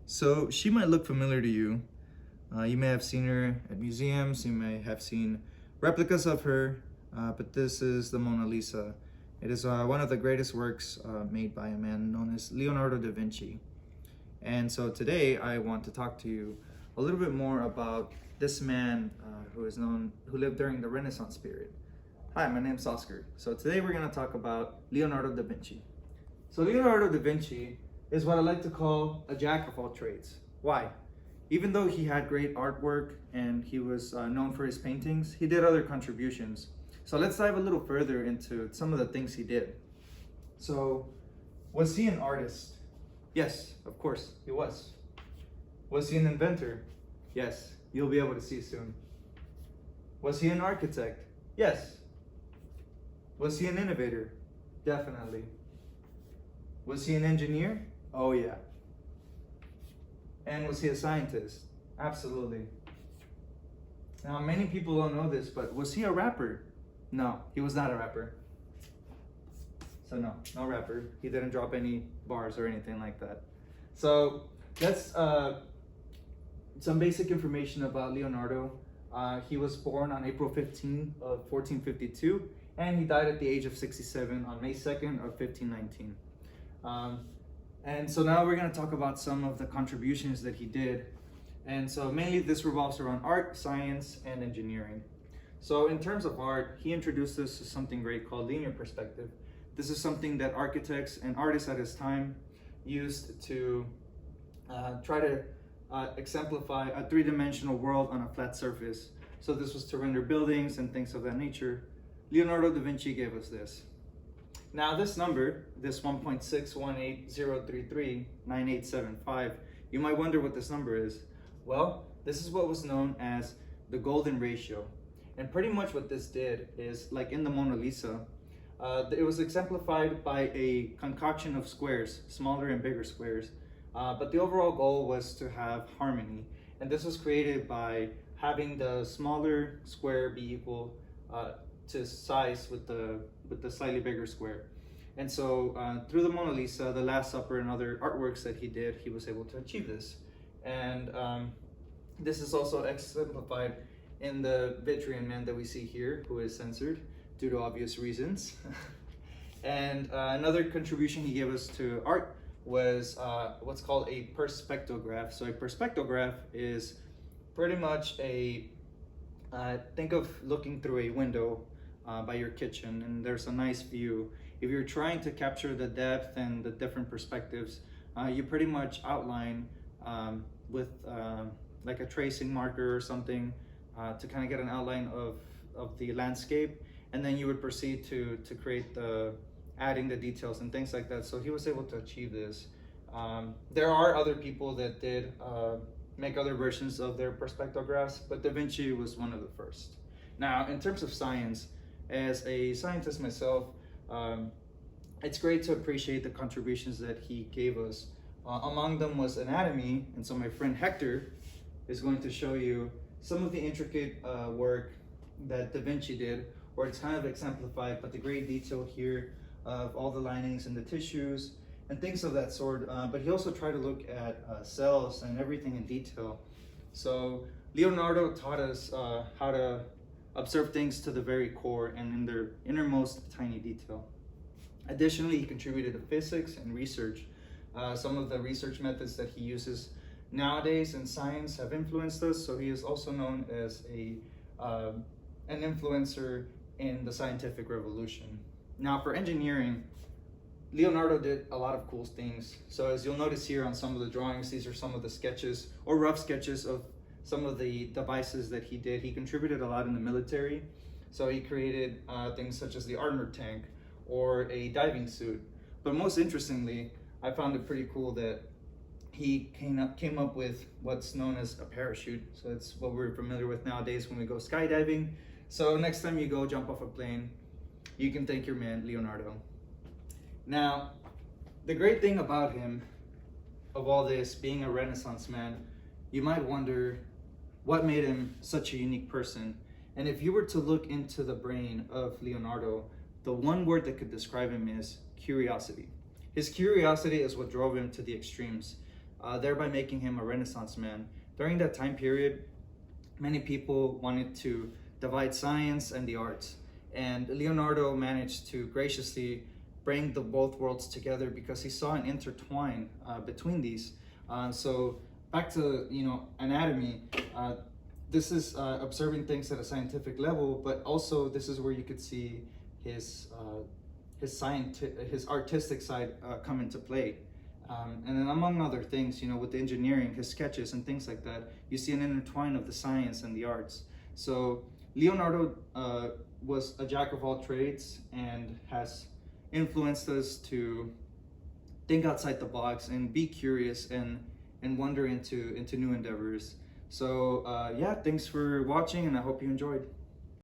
So she might look familiar to you. You may have seen her at museums, you may have seen replicas of her, but this is the Mona Lisa. It is one of the greatest works made by a man known as Leonardo da Vinci. And so today I want to talk to you a little bit more about this man who lived during the Renaissance period. Hi, my name's Oscar. So today we're going to talk about Leonardo da Vinci. So Leonardo da Vinci is what I like to call a jack of all trades. Why? Even though he had great artwork and he was known for his paintings, he did other contributions. So let's dive a little further into some of the things he did. So, was he an artist? Yes, of course, he was. Was he an inventor? Yes, you'll be able to see soon. Was he an architect? Yes. Was he an innovator? Definitely. Was he an engineer? Oh yeah. And was he a scientist? Absolutely. Now, many people don't know this, but was he a rapper? No, he was not a rapper. So no rapper. He didn't drop any bars or anything like that. So that's some basic information about Leonardo. He was born on April 15 of 1452, and he died at the age of 67 on May 2nd of 1519. And so now we're going to talk about some of the contributions that he did. And so mainly this revolves around art, science, and engineering. So in terms of art, he introduced us to something great called linear perspective. This is something that architects and artists at his time used to try to exemplify a three-dimensional world on a flat surface. So this was to render buildings and things of that nature. Leonardo da Vinci gave us this. Now this number, this 1.61803398875, you might wonder what this number is. Well, this is what was known as the golden ratio. And pretty much what this did is, like in the Mona Lisa, it was exemplified by a concoction of squares, smaller and bigger squares. But the overall goal was to have harmony. And this was created by having the smaller square be equal to size with the slightly bigger square. And so through the Mona Lisa, the Last Supper, and other artworks that he did, he was able to achieve this. And this is also exemplified in the Vitruvian Man that we see here, who is censored due to obvious reasons. And another contribution he gave us to art was what's called a perspectograph. So a perspectograph is pretty much think of looking through a window by your kitchen, and there's a nice view. If you're trying to capture the depth and the different perspectives, you pretty much outline with like a tracing marker or something to kind of get an outline of the landscape, and then you would proceed to create adding the details and things like that. So he was able to achieve this. There are other people that did make other versions of their perspectographs, but Da Vinci was one of the first. Now, in terms of science, as a scientist myself, it's great to appreciate the contributions that he gave us. Among them was anatomy, and so my friend Hector is going to show you some of the intricate work that Da Vinci did, where it's kind of exemplified, but the great detail here of all the linings and the tissues and things of that sort. But he also tried to look at cells and everything in detail. So Leonardo taught us how to observe things to the very core and in their innermost tiny detail. Additionally, he contributed to physics and research. Some of the research methods that he uses nowadays in science have influenced us, so he is also known as an influencer in the scientific revolution. Now, for engineering, Leonardo did a lot of cool things. So as you'll notice here on some of the drawings, these are some of the sketches or rough sketches of some of the devices that he did. He contributed a lot in the military. So he created things such as the armor tank or a diving suit. But most interestingly, I found it pretty cool that he came up with what's known as a parachute. So it's what we're familiar with nowadays when we go skydiving. So next time you go jump off a plane, you can thank your man, Leonardo. Now, the great thing about him, of all this, being a Renaissance man, you might wonder what made him such a unique person. And if you were to look into the brain of Leonardo, the one word that could describe him is curiosity. His curiosity is what drove him to the extremes. thereby making him a Renaissance man. During that time period, many people wanted to divide science and the arts, and Leonardo managed to graciously bring the both worlds together because he saw an intertwine between these. So back to anatomy. This is observing things at a scientific level, but also this is where you could see his artistic side come into play. And then among other things, with the engineering, his sketches and things like that, you see an intertwine of the science and the arts. So Leonardo was a jack of all trades and has influenced us to think outside the box and be curious and wonder into new endeavors. So yeah, thanks for watching, and I hope you enjoyed.